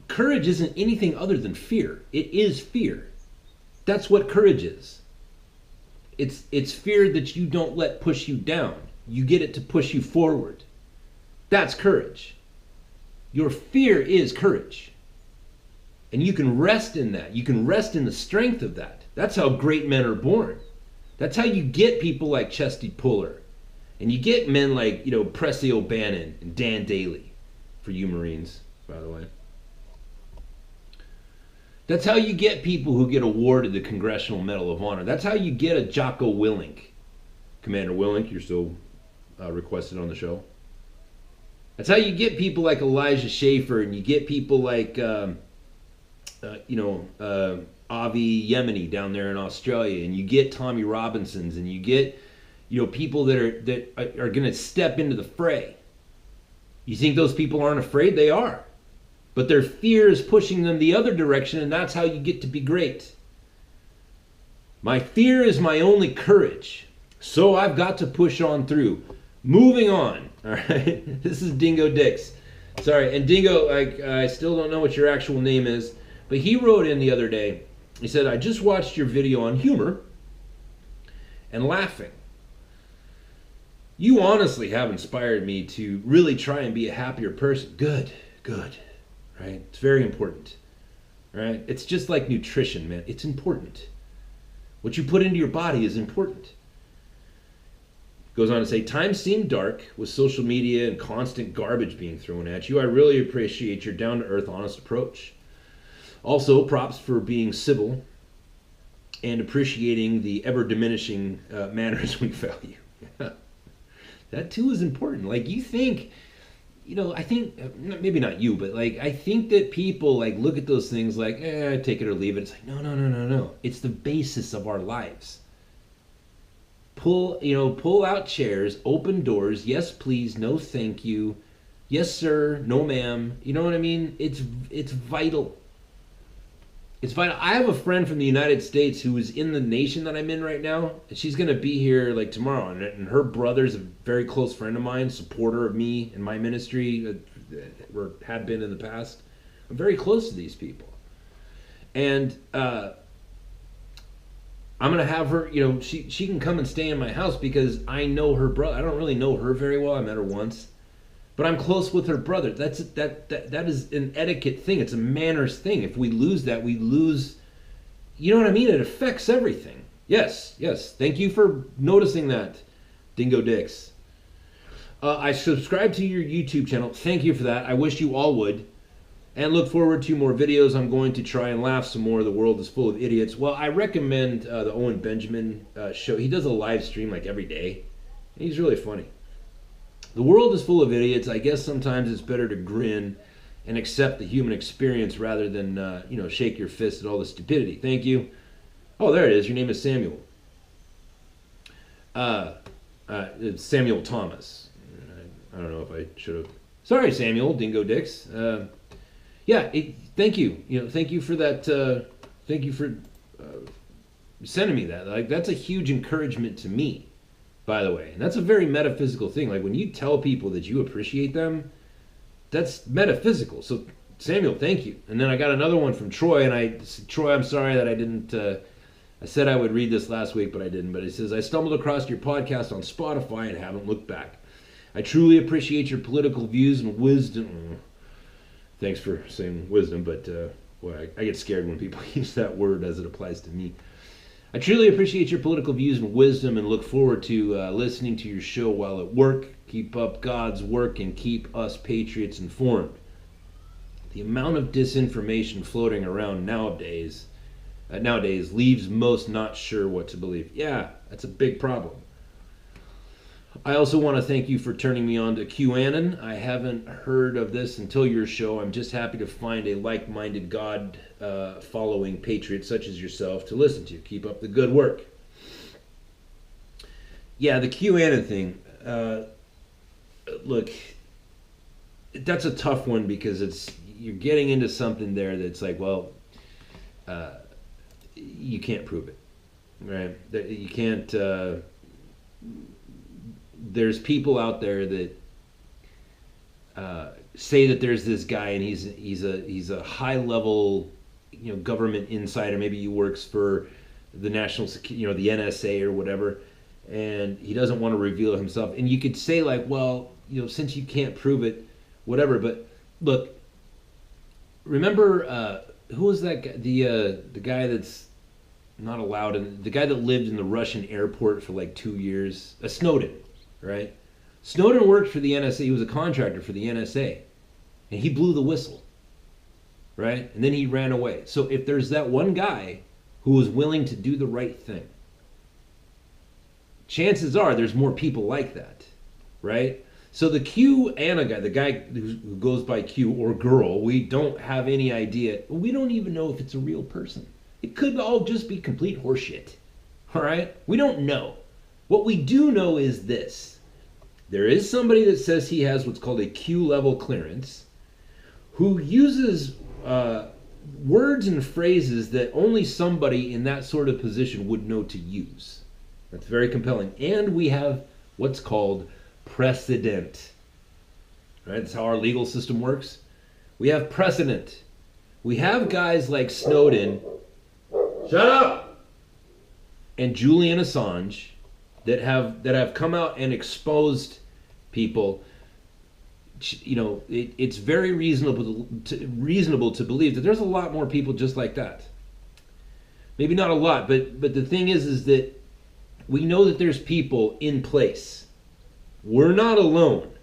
Courage isn't anything other than fear. It is fear. That's what courage is. It's fear that you don't let push you down. You get it to push you forward. That's courage. Your fear is courage. And you can rest in that. You can rest in the strength of that. That's how great men are born. That's how you get people like Chesty Puller. And you get men like, Pressy O'Bannon and Dan Daly. For you Marines, by the way. That's how you get people who get awarded the Congressional Medal of Honor. That's how you get a Jocko Willink. Commander Willink, you're still requested on the show. That's how you get people like Elijah Schaffer, and you get people like, Avi Yemeni down there in Australia, and you get Tommy Robinsons, and you get, people that are going to step into the fray. You think those people aren't afraid? They are. But their fear is pushing them the other direction, and that's how you get to be great. My fear is my only courage, so I've got to push on through. Moving on, all right? This is Dingo Dix. Sorry, and Dingo, I still don't know what your actual name is, but he wrote in the other day. He said, I just watched your video on humor and laughing. You honestly have inspired me to really try and be a happier person. Good. Right? It's very important. Right? It's just like nutrition, man. It's important. What you put into your body is important. Goes on to say, times seem dark with social media and constant garbage being thrown at you. I really appreciate your down-to-earth, honest approach. Also, props for being civil and appreciating the ever-diminishing manners we value. That too is important. Like, you think... I think, maybe not you, but I think that people look at those things like, take it or leave it. It's like, no. It's the basis of our lives. pull out chairs, open doors. Yes, please. No, thank you. Yes, sir. No, ma'am. You know what I mean? It's vital. It's vital. I have a friend from the United States who is in the nation that I'm in right now, and she's going to be here like tomorrow. And her brother's a very close friend of mine, supporter of me and my ministry, or had been in the past. I'm very close to these people. And I'm going to have her, she can come and stay in my house because I know her brother. I don't really know her very well. I met her once. But I'm close with her brother. That is an etiquette thing. It's a manners thing. If we lose that, we lose. You know what I mean? It affects everything. Yes. Thank you for noticing that, Dingo Dicks. I subscribe to your YouTube channel. Thank you for that. I wish you all would. And look forward to more videos. I'm going to try and laugh some more. The world is full of idiots. Well, I recommend the Owen Benjamin show. He does a live stream like every day. He's really funny. The world is full of idiots. I guess sometimes it's better to grin and accept the human experience rather than, shake your fist at all the stupidity. Thank you. Oh, there it is. Your name is Samuel. It's Samuel Thomas. I don't know if I should have. Sorry, Samuel, Dingo Dicks. Thank you. Thank you for that. Thank you for sending me that. Like, that's a huge encouragement to me. By the way, and that's a very metaphysical thing. Like when you tell people that you appreciate them, that's metaphysical. So Samuel, thank you. And then I got another one from Troy, and Troy, I'm sorry that I didn't. I said I would read this last week, but I didn't. But it says, I stumbled across your podcast on Spotify and haven't looked back. I truly appreciate your political views and wisdom. Thanks for saying wisdom, but I get scared when people use that word as it applies to me. I truly appreciate your political views and wisdom and look forward to listening to your show while at work. Keep up God's work and keep us patriots informed. The amount of disinformation floating around nowadays leaves most not sure what to believe. Yeah, that's a big problem. I also want to thank you for turning me on to QAnon. I haven't heard of this until your show. I'm just happy to find a like-minded God-following patriot such as yourself to listen to. Keep up the good work. Yeah, the QAnon thing. Look, that's a tough one because you're getting into something there that's like, well, you can't prove it, right? You can't. There's people out there that say that there's this guy and he's a high level, government insider. Maybe he works for the national, the NSA or whatever, and he doesn't want to reveal himself. And you could say like, well, since you can't prove it, whatever. But look, remember who was that guy? The guy that's not allowed, and the guy that lived in the Russian airport for like 2 years, Snowden. Right? Snowden worked for the NSA. He was a contractor for the NSA. And he blew the whistle. Right? And then he ran away. So if there's that one guy who was willing to do the right thing, chances are there's more people like that. Right? So the QAnon guy, the guy who goes by Q or girl, we don't have any idea. We don't even know if it's a real person. It could all just be complete horseshit. All right? We don't know. What we do know is this. There is somebody that says he has what's called a Q level clearance who uses words and phrases that only somebody in that sort of position would know to use. That's very compelling. And we have what's called precedent. Right? That's how our legal system works. We have precedent. We have guys like Snowden, shut up, and Julian Assange that have come out and exposed people. It's very reasonable to believe that there's a lot more people just like that. Maybe not a lot, but the thing is that we know that there's people in place. We're not alone.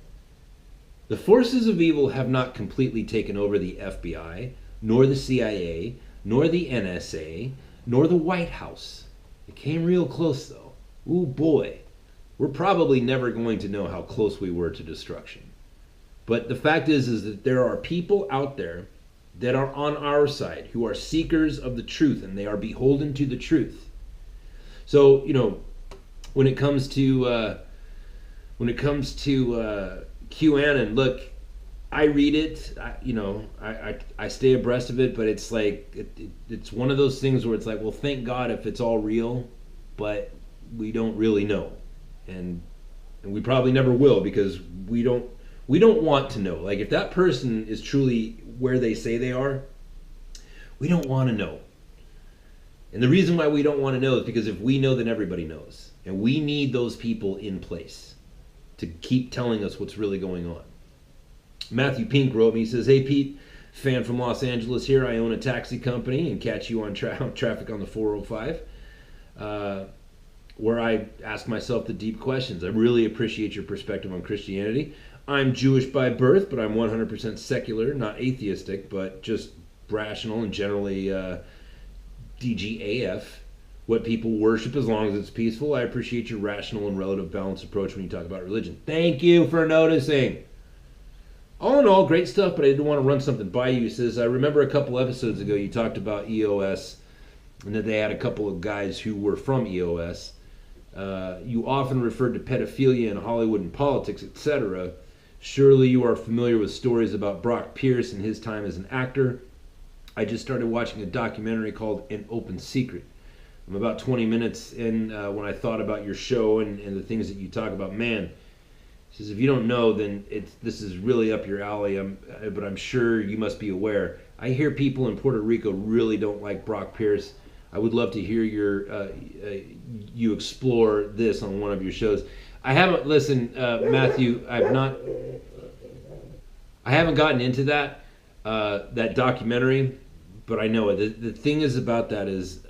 The forces of evil have not completely taken over the FBI, nor the CIA, nor the NSA, nor the White House. It came real close though. Ooh boy, we're probably never going to know how close we were to destruction. But the fact is that there are people out there that are on our side who are seekers of the truth and they are beholden to the truth. So, when it comes to QAnon, look, I read it. I stay abreast of it, but it's like it's one of those things where it's like, well, thank God if it's all real, but we don't really know, and we probably never will, because we don't want to know. Like, if that person is truly where they say they are, we don't want to know. And the reason why we don't want to know is because if we know, then everybody knows. And we need those people in place to keep telling us what's really going on. Matthew Pink wrote me, he says, "Hey Pete, fan from Los Angeles here. I own a taxi company and catch you on traffic on the 405, where I ask myself the deep questions. I really appreciate your perspective on Christianity. I'm Jewish by birth, but I'm 100% secular, not atheistic, but just rational and generally DGAF, what people worship as long as it's peaceful. I appreciate your rational and relative balanced approach when you talk about religion." Thank you for noticing. All in all, great stuff, but I did want to run something by you. He says, "I remember a couple episodes ago you talked about EOS and that they had a couple of guys who were from EOS. You often referred to pedophilia in Hollywood and politics, etc. Surely you are familiar with stories about Brock Pierce and his time as an actor. I just started watching a documentary called An Open Secret. I'm about 20 minutes in when I thought about your show and the things that you talk about. Man," he says, "if you don't know, then this is really up your alley, but I'm sure you must be aware. I hear people in Puerto Rico really don't like Brock Pierce. I would love to hear you explore this on one of your shows." I haven't listened, Matthew. I haven't gotten into that documentary, but I know it. The thing is about that is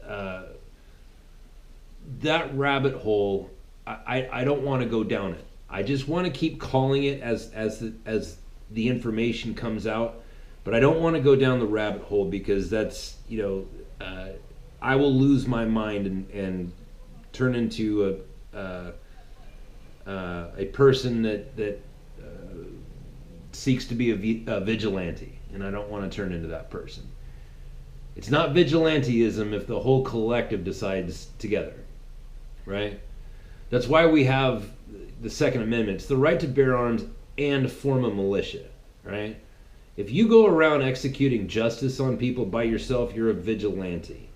that rabbit hole. I don't want to go down it. I just want to keep calling it as the information comes out, but I don't want to go down the rabbit hole, because that's I will lose my mind and turn into a person that seeks to be a vigilante, and I don't want to turn into that person. It's not vigilanteism if the whole collective decides together, right? That's why we have the Second Amendment. It's the right to bear arms and form a militia, right? If you go around executing justice on people by yourself, you're a vigilante.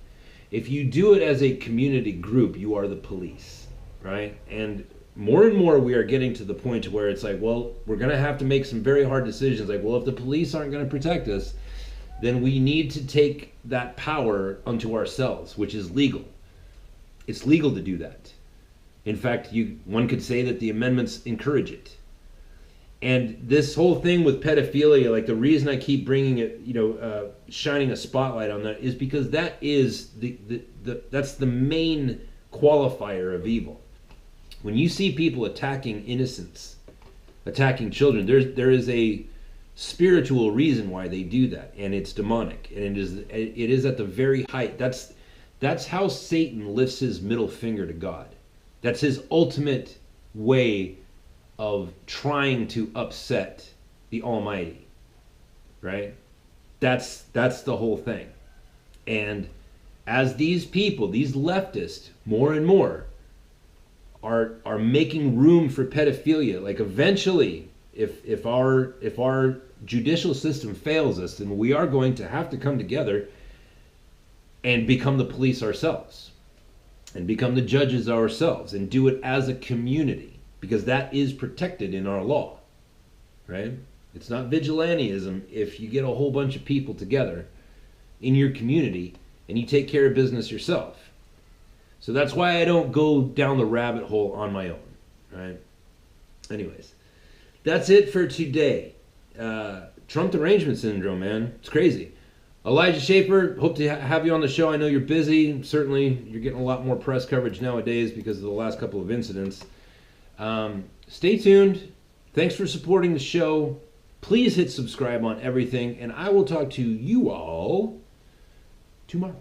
If you do it as a community group, you are the police, right? And more we are getting to the point where it's like, well, we're going to have to make some very hard decisions. Like, well, if the police aren't going to protect us, then we need to take that power unto ourselves, which is legal. It's legal to do that. In fact, one could say that the amendments encourage it. And this whole thing with pedophilia, like, the reason I keep bringing it, shining a spotlight on that, is because that is that's the main qualifier of evil. When you see people attacking innocents, attacking children, there is a spiritual reason why they do that, and it's demonic, and it is at the very height. That's how Satan lifts his middle finger to God. That's his ultimate way of trying to upset the Almighty, right? That's the whole thing. And as these people, these leftists, more and more are making room for pedophilia, like, eventually, if our judicial system fails us, then we are going to have to come together and become the police ourselves, and become the judges ourselves, and do it as a community, because that is protected in our law, right? It's not vigilanteism if you get a whole bunch of people together in your community and you take care of business yourself. So that's why I don't go down the rabbit hole on my own, right? Anyways, that's it for today. Trump derangement syndrome, man. It's crazy. Elijah Schaefer, hope to have you on the show. I know you're busy. Certainly, you're getting a lot more press coverage nowadays because of the last couple of incidents. Stay tuned. Thanks for supporting the show. Please hit subscribe on everything, and I will talk to you all tomorrow.